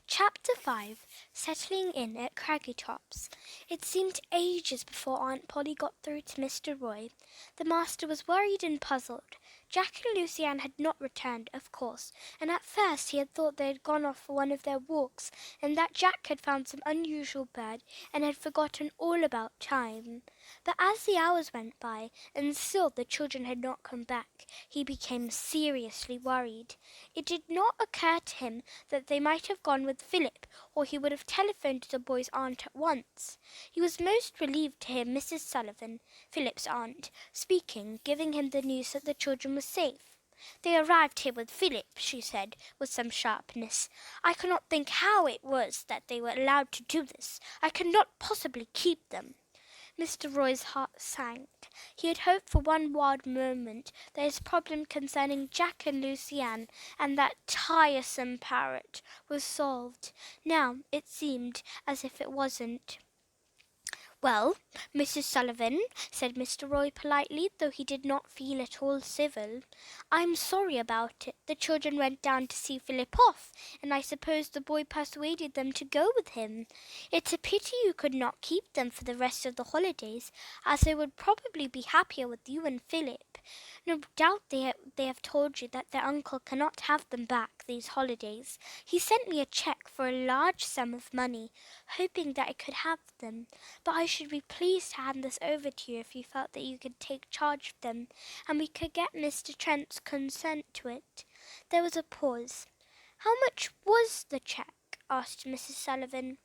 Chapter 5 Settling in at Craggy Tops. It seemed ages before Aunt Polly got through to Mr. Roy. The master was worried and puzzled. Jack and Lucy-Anne had not returned, of course, and at first he had thought they had gone off for one of their walks, and that Jack had found some unusual bird and had forgotten all about time. But as the hours went by, and still the children had not come back, he became seriously worried. It did not occur to him that they might have gone with Philip, or he would have telephoned to the boy's aunt at once. He was most relieved to hear Mrs. Sullivan, Philip's aunt, speaking, giving him the news that the children were safe. "They arrived here with Philip," she said, with some sharpness. "I cannot think how it was that they were allowed to do this. I cannot possibly keep them." Mr. Roy's heart sank. He had hoped for one wild moment that his problem concerning Jack and Lucy-Anne and that tiresome parrot was solved. Now it seemed as if it wasn't. "Well, Mrs. Sullivan," said Mr. Roy politely, though he did not feel at all civil, "I'm sorry about it. The children went down to see Philip off, and I suppose the boy persuaded them to go with him. It's a pity you could not keep them for the rest of the holidays, as they would probably be happier with you and Philip. No doubt they have told you that their uncle cannot have them back these holidays. He sent me a cheque for a large sum of money, hoping that I could have them, but I should be pleased to hand this over to you if you felt that you could take charge of them, and we could get Mr. Trent's consent to it." There was a pause. "How much was the cheque?" asked Mrs. Sullivan.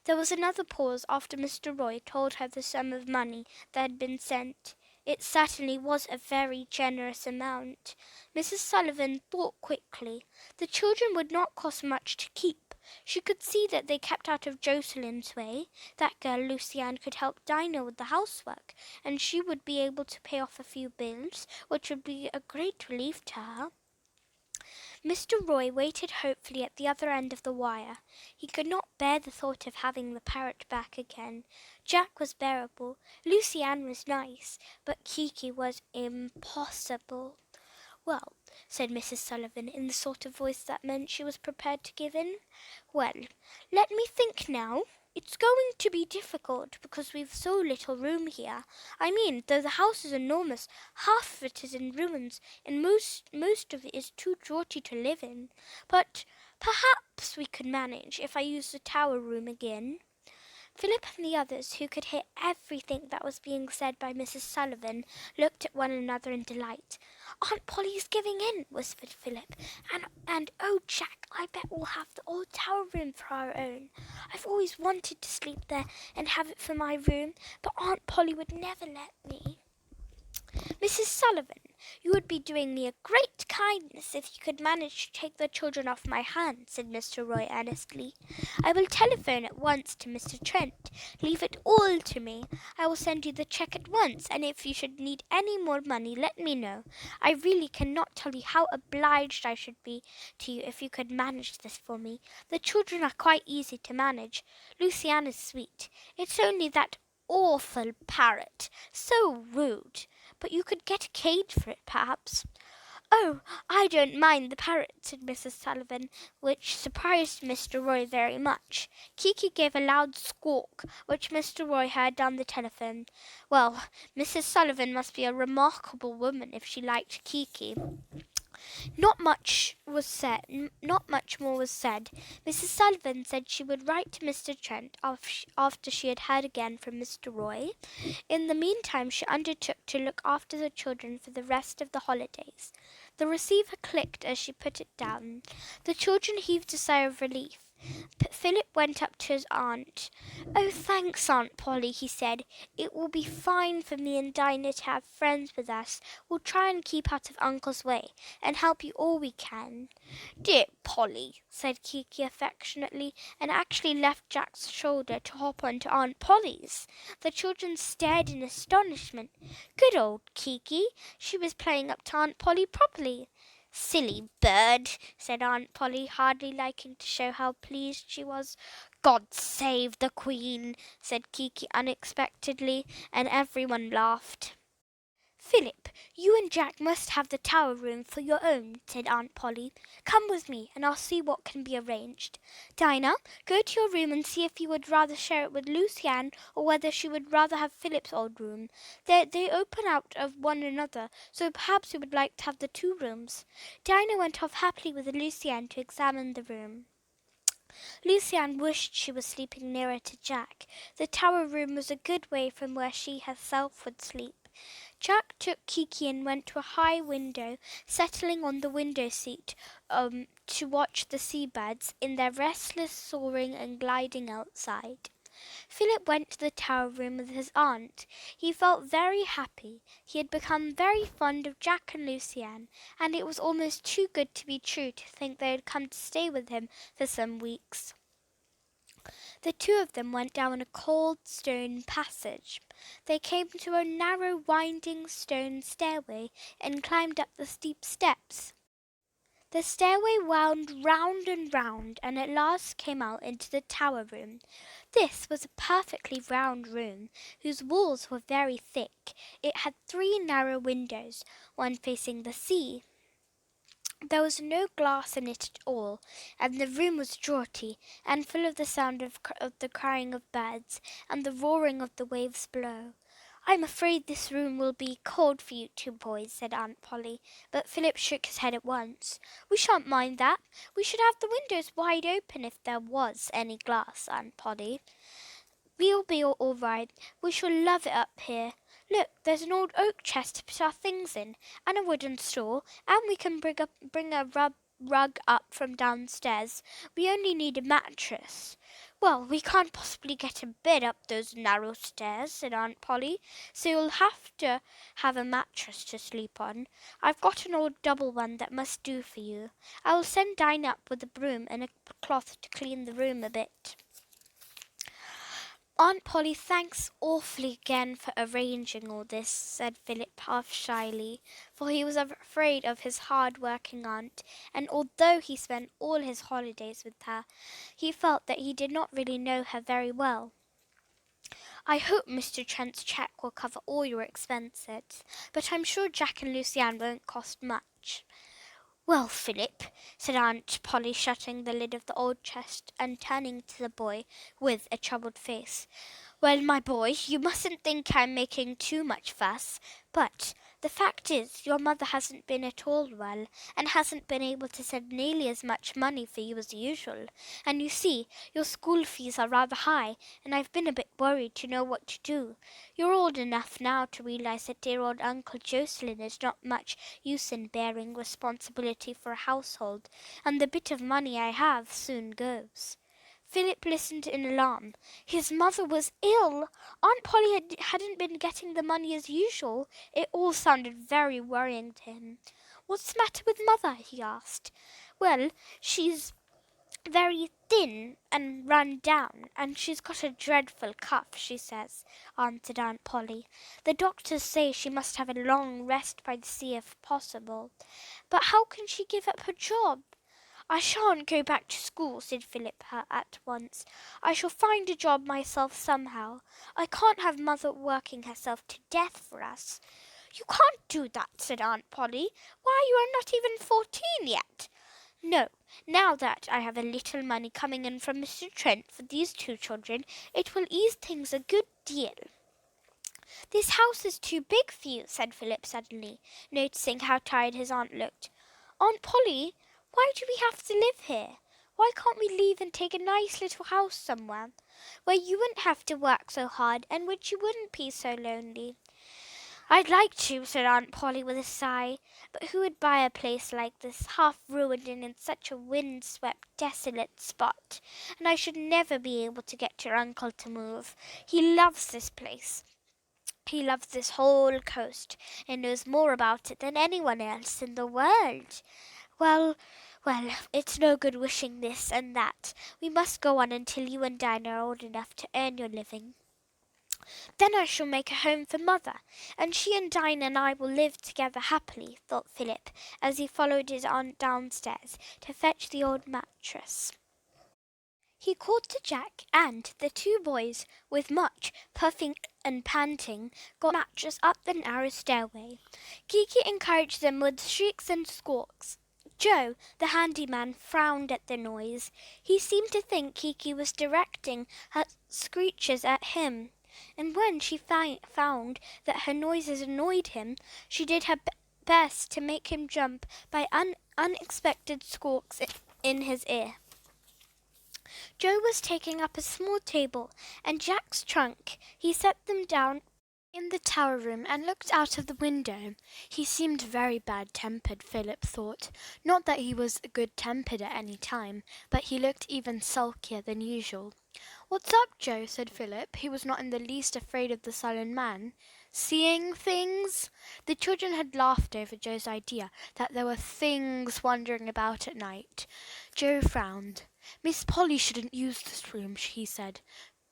There was another pause after Mr. Roy told her the sum of money that had been sent. It certainly was a very generous amount. Mrs. Sullivan thought quickly. The children would not cost much to keep. She could see that they kept out of Jocelyn's way. That girl Lucy-Anne could help Dinah with the housework, and she would be able to pay off a few bills, which would be a great relief to her. Mr. Roy waited hopefully at the other end of the wire. He could not bear the thought of having the parrot back again. Jack was bearable, Lucy-Anne was nice, but Kiki was impossible. "Well," said Mrs. Sullivan, in the sort of voice that meant she was prepared to give in, "well, let me think now. It's going to be difficult because we've so little room here. I mean, though the house is enormous, half of it is in ruins, and most of it is too draughty to live in. But perhaps we could manage if I use the tower room again." Philip and the others, who could hear everything that was being said by Mrs. Sullivan, looked at one another in delight. "Aunt Polly's giving in," whispered Philip. And oh, Jack, I bet we'll have the old tower room for our own. I've always wanted to sleep there and have it for my room, but Aunt Polly would never let me." "Mrs. Sullivan, you would be doing me a great kindness if you could manage to take the children off my hands," said Mr. Roy earnestly. "I will telephone at once to Mr. Trent. Leave it all to me. I will send you the cheque at once, and if you should need any more money, let me know. I really cannot tell you how obliged I should be to you if you could manage this for me. The children are quite easy to manage. Lucy-Anne is sweet. It's only that awful parrot. So rude. But you could get a cage for it, perhaps." "Oh, I don't mind the parrot," said Mrs. Sullivan, which surprised Mr. Roy very much. Kiki gave a loud squawk, which Mr. Roy heard down the telephone. Well, Mrs. Sullivan must be a remarkable woman if she liked Kiki. Not much more was said. Mrs. Sullivan said she would write to Mr. Trent after she had heard again from Mr. Roy. In the meantime, she undertook to look after the children for the rest of the holidays. The receiver clicked as she put it down. The children heaved a sigh of relief. Philip went up to his aunt. "Oh, thanks, Aunt Polly," he said. "It will be fine for me and Dinah to have friends with us. We'll try and keep out of Uncle's way, and help you all we can." "Dear Polly," said Kiki affectionately, and actually left Jack's shoulder to hop on to Aunt Polly's. The children stared in astonishment. Good old Kiki! She was playing up to Aunt Polly properly. "Silly bird," said Aunt Polly, hardly liking to show how pleased she was. "God save the Queen," said Kiki unexpectedly, and everyone laughed. "Philip, you and Jack must have the tower room for your own," said Aunt Polly. "Come with me, and I'll see what can be arranged. Dinah, go to your room and see if you would rather share it with Lucy Ann, or whether she would rather have Philip's old room. They open out of one another, so perhaps you would like to have the two rooms." Dinah went off happily with Lucy Ann to examine the room. Lucy Ann wished she was sleeping nearer to Jack. The tower room was a good way from where she herself would sleep. Jack took Kiki and went to a high window, settling on the window seat to watch the seabirds in their restless soaring and gliding outside. Philip went to the tower room with his aunt. He felt very happy. He had become very fond of Jack and Lucy Ann, and it was almost too good to be true to think they had come to stay with him for some weeks. The two of them went down a cold stone passage. They came to a narrow, winding stone stairway and climbed up the steep steps. The stairway wound round and round, and at last came out into the tower room. This was a perfectly round room, whose walls were very thick. It had 3 narrow windows, one facing the sea. There was no glass in it at all, and the room was draughty, and full of the sound of the crying of birds, and the roaring of the waves below. "I'm afraid this room will be cold for you two boys," said Aunt Polly, but Philip shook his head at once. "We shan't mind that. We should have the windows wide open if there was any glass, Aunt Polly. We'll be all right. We shall love it up here. Look, there's an old oak chest to put our things in, and a wooden stool, and we can bring a rug up from downstairs. We only need a mattress." "Well, we can't possibly get a bed up those narrow stairs," said Aunt Polly, "so you'll have to have a mattress to sleep on. I've got an old double one that must do for you. I will send Dinah up with a broom and a cloth to clean the room a bit." "Aunt Polly, thanks awfully again for arranging all this," said Philip half shyly, for he was afraid of his hard-working aunt, and although he spent all his holidays with her, he felt that he did not really know her very well. "I hope Mr. Trent's cheque will cover all your expenses, but I'm sure Jack and Lucy Ann won't cost much." "Well, Philip," said Aunt Polly, shutting the lid of the old chest and turning to the boy with a troubled face. "Well, my boy, you mustn't think I'm making too much fuss, but the fact is your mother hasn't been at all well, and hasn't been able to send nearly as much money for you as usual. And you see, your school fees are rather high, and I've been a bit worried to know what to do. You're old enough now to realize that dear old Uncle Jocelyn is not much use in bearing responsibility for a household, and the bit of money I have soon goes." Philip listened in alarm. His mother was ill. Aunt Polly hadn't been getting the money as usual. It all sounded very worrying to him. "What's the matter with mother?" he asked. "Well, she's very thin and run down, and she's got a dreadful cough, she says," answered Aunt Polly. "The doctors say she must have a long rest by the sea if possible. But how can she give up her job?" "I shan't go back to school," said Philip at once. "I shall find a job myself somehow. I can't have mother working herself to death for us." "You can't do that," said Aunt Polly. "Why, you are not even 14 yet." "No, now that I have a little money coming in from Mr. Trent for these two children, it will ease things a good deal." "This house is too big for you," said Philip suddenly, noticing how tired his aunt looked. "Aunt Polly, why do we have to live here? Why can't we leave and take a nice little house somewhere, where you wouldn't have to work so hard, and which you wouldn't be so lonely?" "I'd like to," said Aunt Polly with a sigh, "but who would buy a place like this, half ruined and in such a wind-swept, desolate spot? And I should never be able to get your uncle to move. He loves this place. He loves this whole coast, and knows more about it than anyone else in the world. Well, well, it's no good wishing this and that. We must go on until you and Dinah are old enough to earn your living. Then I shall make a home for mother, and she and Dinah and I will live together happily," thought Philip, as he followed his aunt downstairs to fetch the old mattress. He called to Jack, and the two boys, with much puffing and panting, got the mattress up the narrow stairway. Kiki encouraged them with shrieks and squawks. Joe, the handyman, frowned at the noise. He seemed to think Kiki was directing her screeches at him, and when she found that her noises annoyed him, she did her best to make him jump by unexpected squawks in his ear. Joe was taking up a small table and Jack's trunk. He set them down in the tower room and looked out of the window. He seemed very bad-tempered, Philip thought. Not that he was good-tempered at any time, but he looked even sulkier than usual. "What's up, Joe?" said Philip. He was not in the least afraid of the silent man. "Seeing things?" The children had laughed over Joe's idea that there were things wandering about at night. Joe frowned. "Miss Polly shouldn't use this room," he said.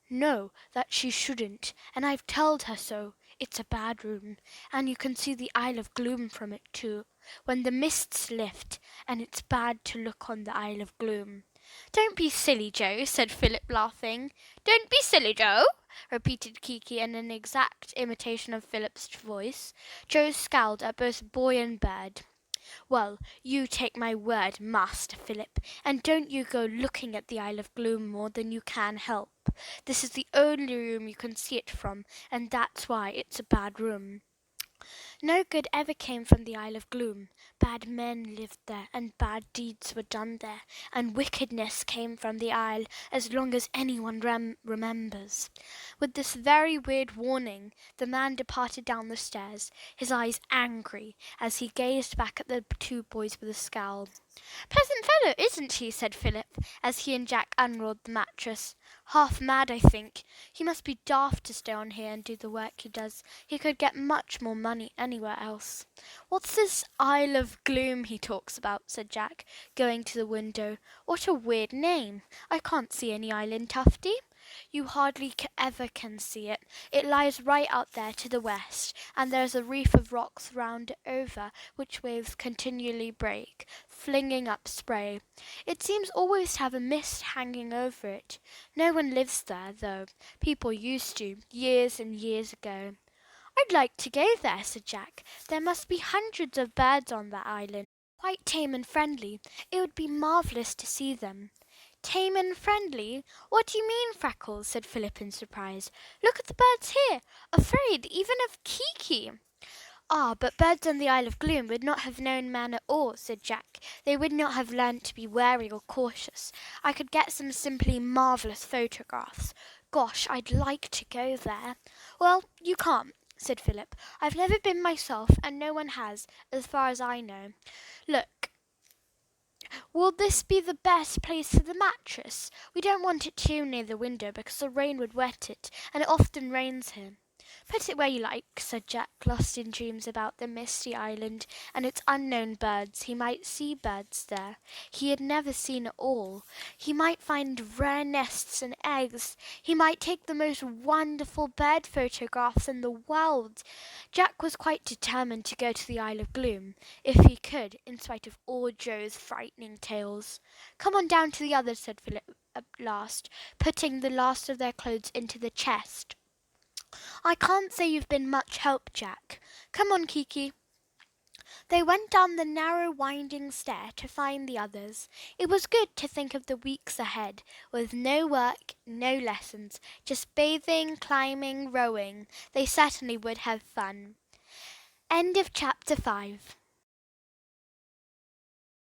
"No, that she shouldn't, and I've told her so. It's a bad room, and you can see the Isle of Gloom from it too, when the mists lift, and it's bad to look on the Isle of Gloom." "Don't be silly, Joe," said Philip, laughing. "Don't be silly, Joe," repeated Kiki in an exact imitation of Philip's voice. Joe scowled at both boy and bird. "Well, you take my word, Master Philip, and don't you go looking at the Isle of Gloom more than you can help. This is the only room you can see it from, and that's why it's a bad room. No good ever came from the Isle of Gloom. Bad men lived there, and bad deeds were done there, and wickedness came from the isle as long as anyone remembers." With this very weird warning, the man departed down the stairs, his eyes angry, as he gazed back at the two boys with a scowl. "Pleasant fellow, isn't he?" said Philip, as he and Jack unrolled the mattress. "Half mad, I think. He must be daft to stay on here and do the work he does. He could get much more money anywhere else." "What's this Isle of Gloom he talks about?" said Jack, going to the window. "What a weird name. I can't see any island, Tufty." "You hardly ever can see it. It lies right out there to the west, and there's a reef of rocks round it over, which waves continually break, flinging up spray. It seems always to have a mist hanging over it. No one lives there, though. People used to, years and years ago." "I'd like to go there," said Jack. "There must be hundreds of birds on that island, quite tame and friendly. It would be marvellous to see them." "Tame and friendly? What do you mean, Freckles?" said Philip in surprise. "Look at the birds here, afraid even of Kiki." "Ah, but birds on the Isle of Gloom would not have known man at all," said Jack. "They would not have learned to be wary or cautious. I could get some simply marvellous photographs. Gosh, I'd like to go there." "Well, you can't," said Philip. "I've never been myself, and no one has, as far as I know. Look, will this be the best place for the mattress? We don't want it too near the window because the rain would wet it, and it often rains here." "Put it where you like," said Jack, lost in dreams about the misty island and its unknown birds. He might see birds there he had never seen at all. He might find rare nests and eggs. He might take the most wonderful bird photographs in the world. Jack was quite determined to go to the Isle of Gloom, if he could, in spite of all Joe's frightening tales. "Come on down to the others," said Philip at last, putting the last of their clothes into the chest. "I can't say you've been much help, Jack. Come on, Kiki." They went down the narrow winding stair to find the others. It was good to think of the weeks ahead, with no work, no lessons, just bathing, climbing, rowing. They certainly would have fun. End of chapter 5.